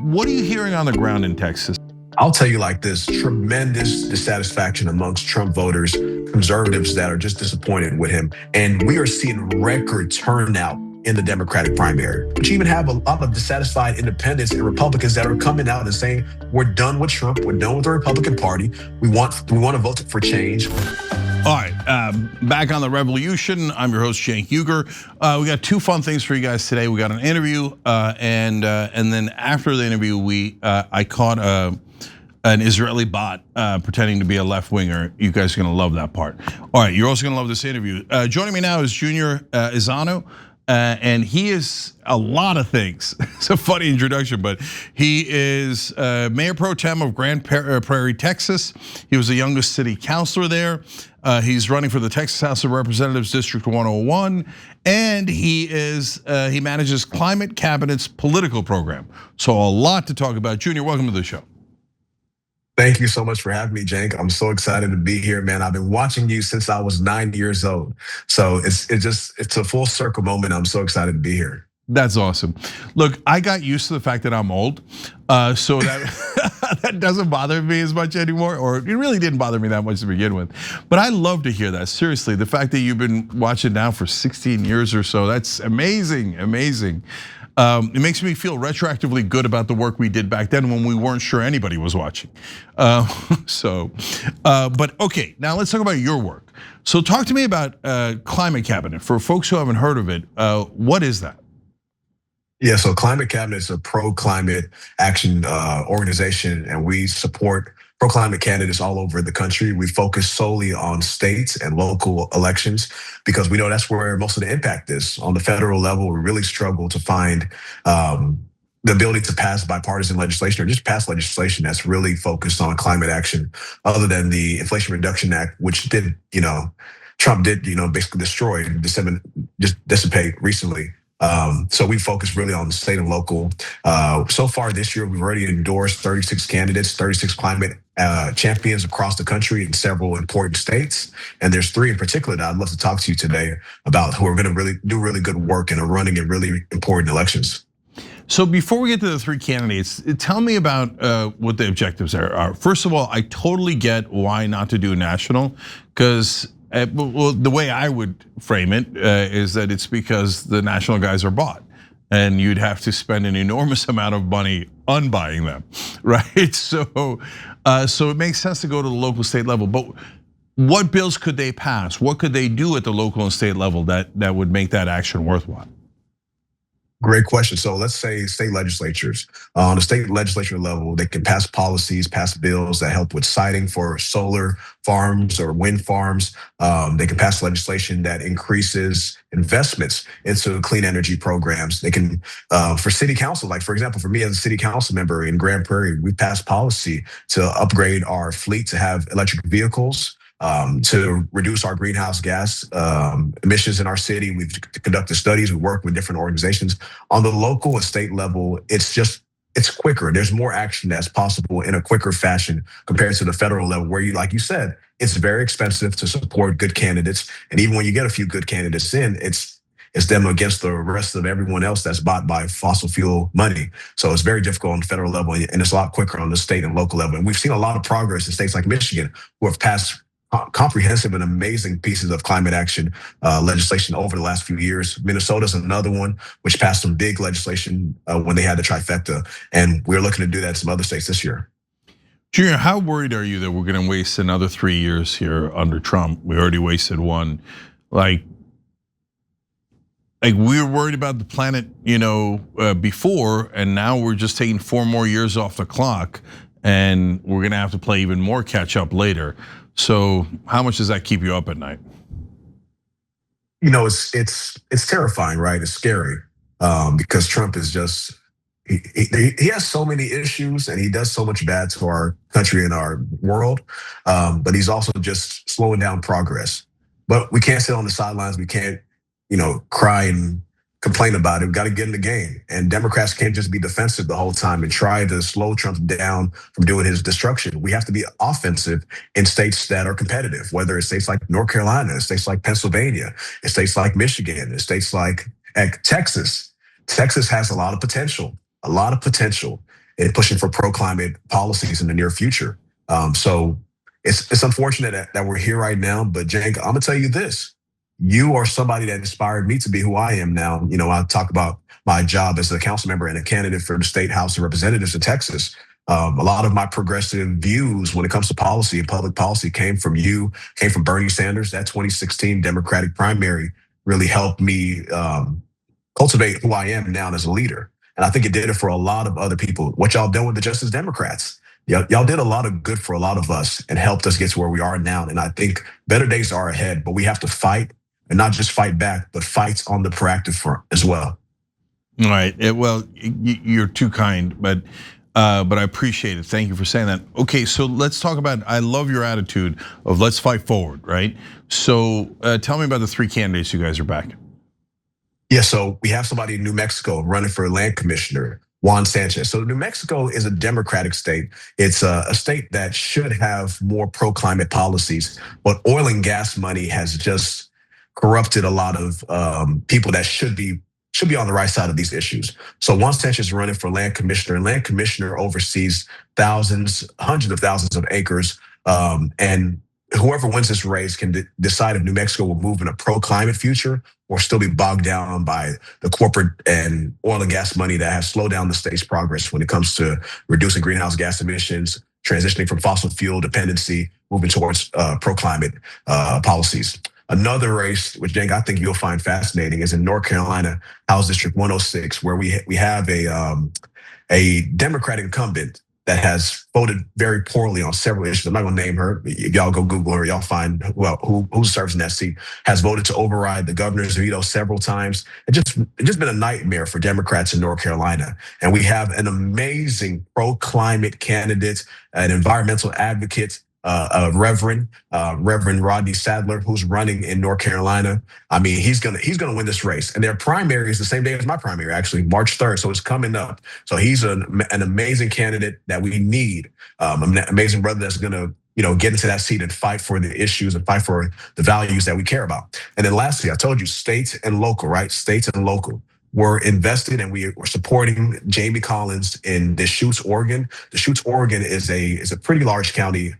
what are you hearing on the ground in Texas? I'll tell you like this, tremendous dissatisfaction amongst Trump voters, conservatives that are just disappointed with him. And we are seeing record turnout in the Democratic primary. But you even have a lot of dissatisfied independents and Republicans that are coming out and saying, we're done with Trump, we're done with the Republican Party, we want to vote for change. All right, back on the revolution. I'm your host, Cenk Uygur. We got two fun things for you guys today. We got an interview, and then after the interview, I caught an Israeli bot pretending to be a left winger. You guys are gonna love that part. All right, you're also gonna love this interview. Joining me now is Junior Ezeonu. And he is a lot of things. It's a funny introduction, but he is Mayor Pro Tem of Grand Prairie, Texas. He was the youngest city councilor there. He's running for the Texas House of Representatives, District 101, and he manages Climate Cabinet's political program. So a lot to talk about. Junior, welcome to the show. Thank you so much for having me, Cenk. I'm so excited to be here, man. I've been watching you since I was 9 years old. So it's a full circle moment. I'm so excited to be here. That's awesome. Look, I got used to the fact that I'm old, so that that doesn't bother me as much anymore, or it really didn't bother me that much to begin with. But I love to hear that. Seriously, the fact that you've been watching now for 16 years or so, that's amazing, amazing. It makes me feel retroactively good about the work we did back then when we weren't sure anybody was watching. But okay, now let's talk about your work. So talk to me about Climate Cabinet. For folks who haven't heard of it, what is that? Yeah, so Climate Cabinet is a pro-climate action organization, and we support pro-climate candidates all over the country. We focus solely on states and local elections because we know that's where most of the impact is. On the federal level, we really struggle to find the ability to pass bipartisan legislation or just pass legislation that's really focused on climate action, other than the Inflation Reduction Act, which did, Trump did, basically destroy and just dissipate recently. So we focus really on the state and local. So far this year, we've already endorsed 36 candidates, 36 climate champions across the country in several important states. And there's 3 in particular that I'd love to talk to you today about, who are gonna really do really good work and are running in really important elections. So before we get to the 3 candidates, tell me about what the objectives are. First of all, I totally get why not to do national, because well, the way I would frame it is that it's because the national guys are bought, and you'd have to spend an enormous amount of money unbuying them, right? So it makes sense to go to the local state level. But what bills could they pass? What could they do at the local and state level that would make that action worthwhile? Great question. So let's say state legislatures. On the state legislature level, they can pass policies, pass bills that help with siting for solar farms or wind farms. They can pass legislation that increases investments into clean energy programs. They can, for city council, like for example, for me as a city council member in Grand Prairie, we passed policy to upgrade our fleet to have electric vehicles. To reduce our greenhouse gas emissions in our city. We've conducted studies, we work with different organizations. On the local and state level, it's quicker. There's more action that's possible in a quicker fashion compared to the federal level, where like you said, it's very expensive to support good candidates. And even when you get a few good candidates in, it's them against the rest of everyone else that's bought by fossil fuel money. So it's very difficult on the federal level, and it's a lot quicker on the state and local level. And we've seen a lot of progress in states like Michigan, who have passed comprehensive and amazing pieces of climate action legislation over the last few years. Minnesota's another one, which passed some big legislation when they had the trifecta. And we're looking to do that in some other states this year. Junior, how worried are you that we're gonna waste another 3 years here under Trump? We already wasted 1. Like we were worried about the planet, before, and now we're just taking 4 more years off the clock, and we're gonna have to play even more catch up later. So how much does that keep you up at night? It's terrifying, right? It's scary because Trump is just, he has so many issues and he does so much bad to our country and our world, but he's also just slowing down progress. But we can't sit on the sidelines. We can't, cry and complain about it. We've got to get in the game. And Democrats can't just be defensive the whole time and try to slow Trump down from doing his destruction. We have to be offensive in states that are competitive, whether it's states like North Carolina, states like Pennsylvania, states like Michigan, states like Texas. Texas has a lot of potential. in pushing for pro-climate policies in the near future. So it's unfortunate that we're here right now, but Cenk, I'm gonna tell you this. You are somebody that inspired me to be who I am now. I talk about my job as a council member and a candidate for the State House of Representatives in Texas. A lot of my progressive views when it comes to policy and public policy came from you, came from Bernie Sanders. That 2016 Democratic primary really helped me cultivate who I am now as a leader. And I think it did it for a lot of other people. What y'all done with the Justice Democrats? Y'all did a lot of good for a lot of us and helped us get to where we are now. And I think better days are ahead, but we have to fight, and not just fight back, but fight on the proactive front as well. All right. Well, you're too kind, but I appreciate it. Thank you for saying that. Okay, so let's talk about. I love your attitude of let's fight forward, right? So tell me about the 3 candidates you guys are backing. Yeah, so we have somebody in New Mexico running for land commissioner, Juan Sanchez. So New Mexico is a Democratic state. It's a state that should have more pro-climate policies, but oil and gas money has just corrupted a lot of people that should be on the right side of these issues. So Juan Sanchez is running for land commissioner, and land commissioner oversees thousands, hundreds of thousands of acres, and whoever wins this race can decide if New Mexico will move in a pro-climate future or still be bogged down by the corporate and oil and gas money that has slowed down the state's progress when it comes to reducing greenhouse gas emissions, transitioning from fossil fuel dependency, moving towards pro-climate policies. Another race, which Cenk, I think you'll find fascinating, is in North Carolina, House District 106, where we have a Democratic incumbent that has voted very poorly on several issues. I'm not gonna name her. If y'all go Google her, y'all find who serves in that seat, has voted to override the governor's veto several times. It's just been a nightmare for Democrats in North Carolina. And we have an amazing pro-climate candidate, an environmental advocate, Reverend Rodney Sadler, who's running in North Carolina. I mean, he's gonna win this race. And their primary is the same day as my primary, actually, March 3rd. So it's coming up. So he's an amazing candidate that we need. An amazing brother that's gonna get into that seat and fight for the issues and fight for the values that we care about. And then lastly, I told you, state and local, right? States and local. We're invested and we're supporting Jamie Collins in Deschutes, Oregon. Deschutes, Oregon is a pretty large county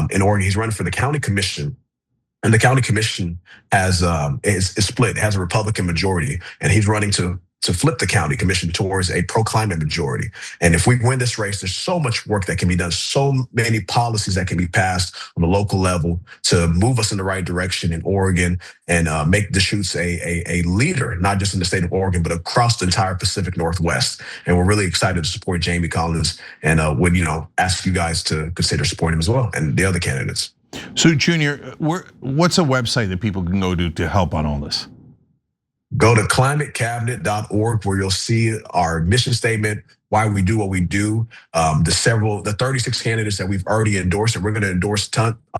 in Oregon. He's running for the county commission, and the county commission is split. It has a Republican majority, and he's running to flip the county commission towards a pro-climate majority. And if we win this race, there's so much work that can be done, so many policies that can be passed on the local level to move us in the right direction in Oregon and make Deschutes a leader, not just in the state of Oregon, but across the entire Pacific Northwest. And we're really excited to support Jamie Collins and would ask you guys to consider supporting him as well and the other candidates. So Junior, what's a website that people can go to help on all this? Go to climatecabinet.org where you'll see our mission statement, why we do what we do, the 36 candidates that we've already endorsed, and we're going to endorse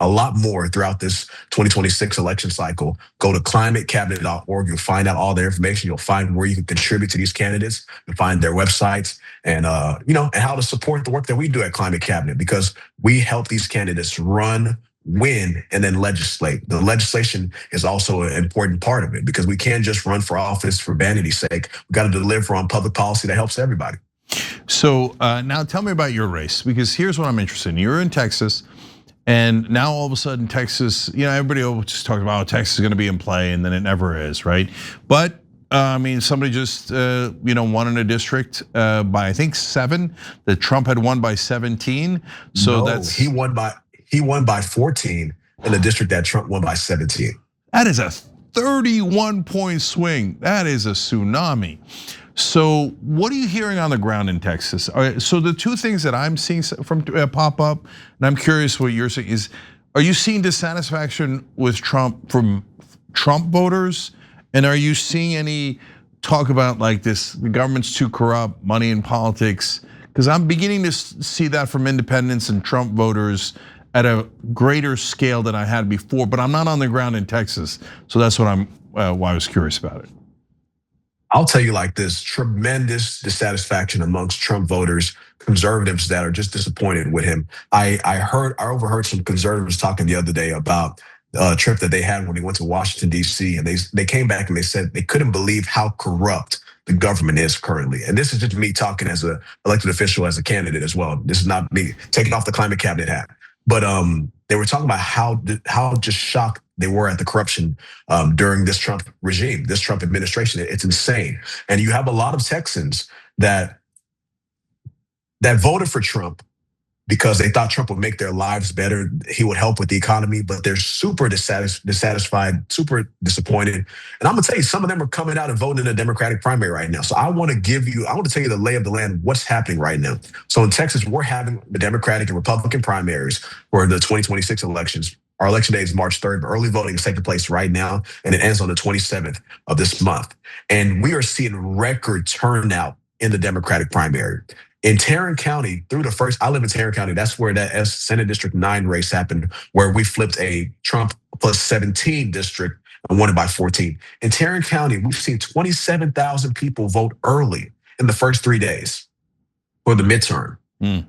a lot more throughout this 2026 election cycle. Go to climatecabinet.org. You'll find out all their information. You'll find where you can contribute to these candidates. You'll find their websites and and how to support the work that we do at Climate Cabinet, because we help these candidates run, win, and then legislate. The legislation is also an important part of it, because we can't just run for office for vanity's sake. We got to deliver on public policy that helps everybody. So now tell me about your race, because here's what I'm interested in. You're in Texas, and now all of a sudden Texas, everybody always just talks about how Texas is going to be in play, and then it never is, right? But I mean, somebody just won in a district by I think 7 that Trump had won by 17. So no, he won by 14 in the district that Trump won by 17. That is a 31-point swing. That is a tsunami. So what are you hearing on the ground in Texas? All right, so the 2 things that I'm seeing from pop up, and I'm curious what you're saying is, are you seeing dissatisfaction with Trump from Trump voters? And are you seeing any talk about like this, the government's too corrupt, money in politics? Because I'm beginning to see that from independents and Trump voters at a greater scale than I had before, but I'm not on the ground in Texas. So that's what why I was curious about it. I'll tell you like this, tremendous dissatisfaction amongst Trump voters, conservatives that are just disappointed with him. I overheard some conservatives talking the other day about a trip that they had when they went to Washington, D.C. And they came back and they said they couldn't believe how corrupt the government is currently. And this is just me talking as an elected official, as a candidate as well. This is not me taking off the climate cabinet hat. But they were talking about how just shocked they were at the corruption during this Trump regime, this Trump administration. It's insane. And you have a lot of Texans that voted for Trump because they thought Trump would make their lives better. He would help with the economy, but they're super dissatisfied, super disappointed. And I'm gonna tell you, some of them are coming out and voting in the Democratic primary right now. So I want to tell you the lay of the land, what's happening right now. So in Texas, we're having the Democratic and Republican primaries for the 2026 elections. Our election day is March 3rd, but early voting is taking place right now, and it ends on the 27th of this month. And we are seeing record turnout in the Democratic primary. In Tarrant County, I live in Tarrant County. That's where that Senate District 9 race happened, where we flipped a Trump plus 17 district and won it by 14. In Tarrant County, we've seen 27,000 people vote early in the first 3 days for the midterm.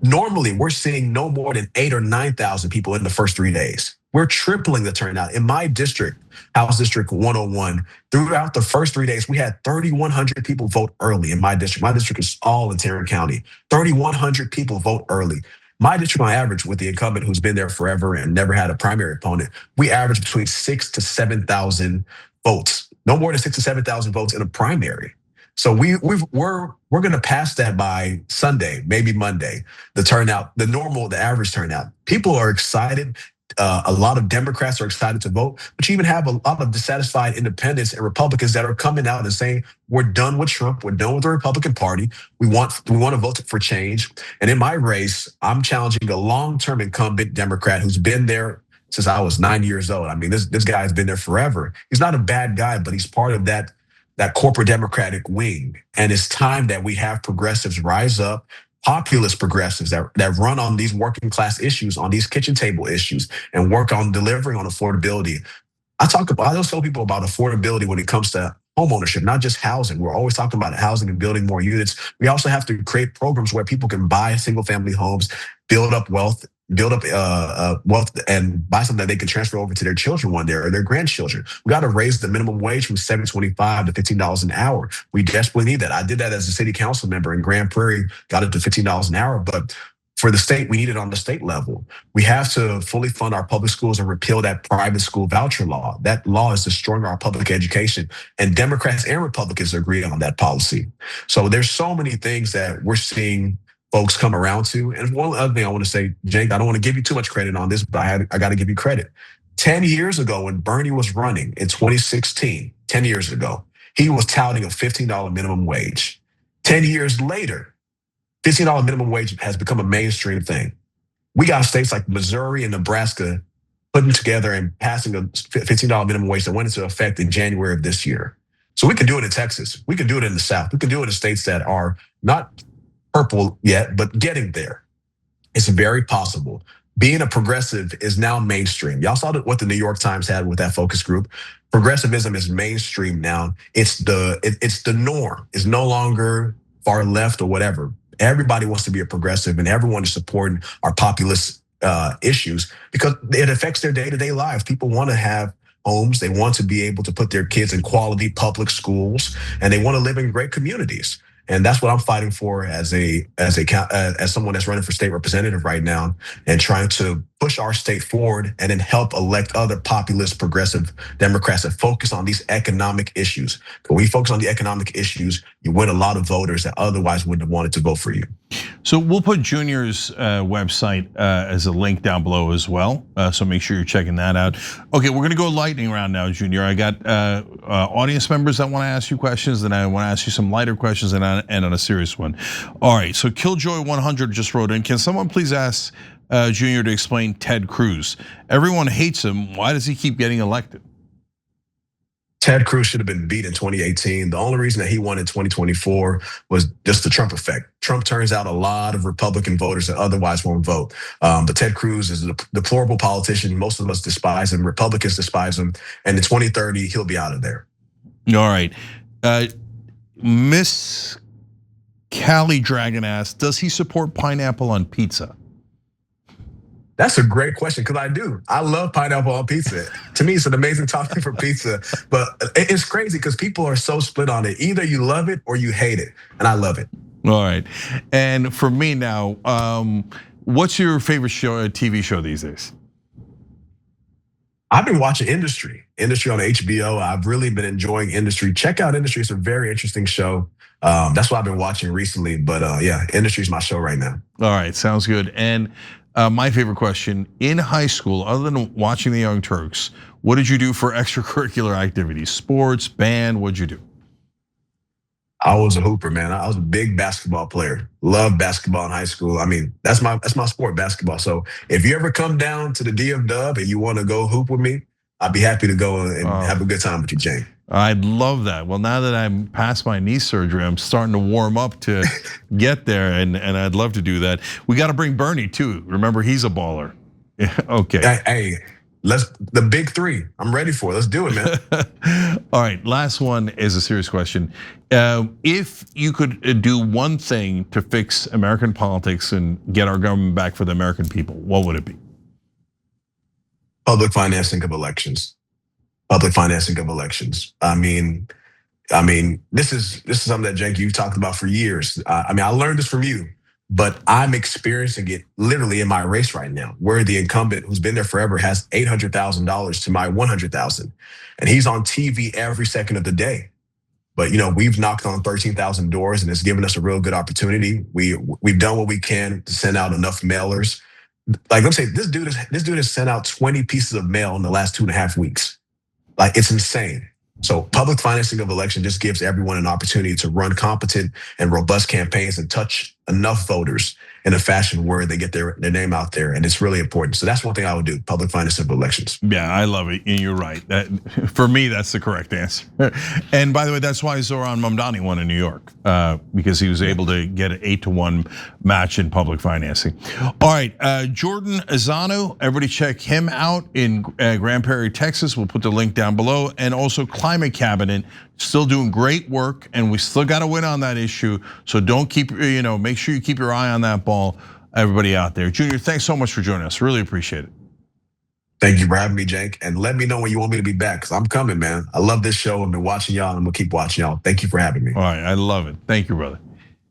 Normally, we're seeing no more than 8,000 or 9,000 people in the first 3 days. We're tripling the turnout. In my district, House District 101, throughout the first 3 days, we had 3,100 people vote early in my district. My district is all in Tarrant County. 3,100 people vote early. My district, on average, with the incumbent who's been there forever and never had a primary opponent, we average between 6,000 to 7,000 votes. No more than 6,000 to 7,000 votes in a primary. So we're going to pass that by Sunday, maybe Monday. The turnout, the average turnout. People are excited. A lot of Democrats are excited to vote, but you even have a lot of dissatisfied independents and Republicans that are coming out and saying, we're done with Trump, we're done with the Republican Party, we want to vote for change. And in my race, I'm challenging a long-term incumbent Democrat who's been there since I was 9 years old. I mean, this guy has been there forever. He's not a bad guy, but he's part of that corporate Democratic wing. And it's time that we have progressives rise up, populist progressives that run on these working class issues, on these kitchen table issues, and work on delivering on affordability. I always tell people about affordability when it comes to home ownership, not just housing. We're always talking about housing and building more units. We also have to create programs where people can buy single family homes, build up wealth, and buy something that they can transfer over to their children one day or their grandchildren. We got to raise the minimum wage from $7.25 to $15 an hour. We desperately need that. I did that as a city council member in Grand Prairie, got it to $15 an hour, but for the state, we need it on the state level. We have to fully fund our public schools and repeal that private school voucher law. That law is destroying our public education, and Democrats and Republicans agree on that policy. So there's so many things that we're seeing folks come around to. And one other thing I want to say, Jake, I don't want to give you too much credit on this, but I got to give you credit. 10 years ago, when Bernie was running in 2016, 10 years ago, he was touting a $15 minimum wage. 10 years later, $15 minimum wage has become a mainstream thing. We got states like Missouri and Nebraska putting together and passing a $15 minimum wage that went into effect in January of this year. So we can do it in Texas. We can do it in the South. We can do it in states that are not purple yet, but getting there. It's very possible. Being a progressive is now mainstream. Y'all saw what the New York Times had with that focus group. Progressivism is mainstream now. It's the norm. It's no longer far left or whatever. Everybody wants to be a progressive, and everyone is supporting our populist issues because it affects their day-to-day lives. People want to have homes. They want to be able to put their kids in quality public schools, and they want to live in great communities. And that's what I'm fighting for as someone that's running for state representative right now and trying to push our state forward and then help elect other populist progressive Democrats that focus on these economic issues. When we focus on the economic issues, you win a lot of voters that otherwise wouldn't have wanted to vote for you. So we'll put Junior's website as a link down below as well. So make sure you're checking that out. Okay, we're gonna go lightning round now, Junior. I got audience members that wanna ask you questions, then I wanna ask you some lighter questions and on a serious one. All right, so Killjoy100 just wrote in, can someone please ask Junior to explain Ted Cruz? Everyone hates him, why does he keep getting elected? Ted Cruz should have been beat in 2018. The only reason that he won in 2024 was just the Trump effect. Trump turns out a lot of Republican voters that otherwise won't vote. But Ted Cruz is a deplorable politician. Most of us despise him. Republicans despise him. And in 2030, he'll be out of there. All right. Miss Callie Dragon asks, does he support pineapple on pizza? That's a great question because I do. I love pineapple on pizza. To me, it's an amazing topping for pizza. But it's crazy because people are so split on it. Either you love it or you hate it, and I love it. All right, and for me now, what's your favorite show, TV show these days? I've been watching Industry on HBO. I've really been enjoying Industry. Check out Industry; it's a very interesting show. That's what I've been watching recently. But yeah, Industry is my show right now. All right, sounds good. And my favorite question: in high school, other than watching the Young Turks, what did you do for extracurricular activities? Sports, band? What'd you do? I was a hooper, man. I was a big basketball player. Loved basketball in high school. I mean, that's my sport, basketball. So if you ever come down to the DF Dub and you want to go hoop with me, I'd be happy to go and have a good time with you, Jane. I'd love that. Well, now that I'm past my knee surgery, I'm starting to warm up to get there, and I'd love to do that. We got to bring Bernie too. Remember, he's a baller. Okay. Hey, the big three. I'm ready for it. Let's do it, man. All right, last one is a serious question. If you could do one thing to fix American politics and get our government back for the American people, what would it be? Public financing of elections. Public financing of elections. I mean, this is something that Jake, you've talked about for years. I mean, I learned this from you, but I'm experiencing it literally in my race right now, where the incumbent who's been there forever has $800,000 to my 100,000, and he's on TV every second of the day. But we've knocked on 13,000 doors, and it's given us a real good opportunity. We've done what we can to send out enough mailers. Like, let's say this dude has sent out 20 pieces of mail in the last 2.5 weeks. Like, it's insane. So public financing of election just gives everyone an opportunity to run competent and robust campaigns and touch enough voters in a fashion where they get their name out there, and it's really important. So that's one thing I would do: public financing of elections. Yeah, I love it, and you're right. For me, that's the correct answer. And by the way, that's why Zoran Mamdani won in New York, because he was able to get an 8-to-1 match in public financing. All right, Jordan Ezeonu, everybody check him out in Grand Prairie, Texas. We'll put the link down below, and also Climate Cabinet, still doing great work, and we still got to win on that issue. So don't make sure you keep your eye on that ball, everybody out there. Junior, thanks so much for joining us. Really appreciate it. Thank you for having me, Jake. And let me know when you want me to be back, because I'm coming, man. I love this show. I've been watching y'all, and I'm gonna keep watching y'all. Thank you for having me. All right, I love it. Thank you, brother.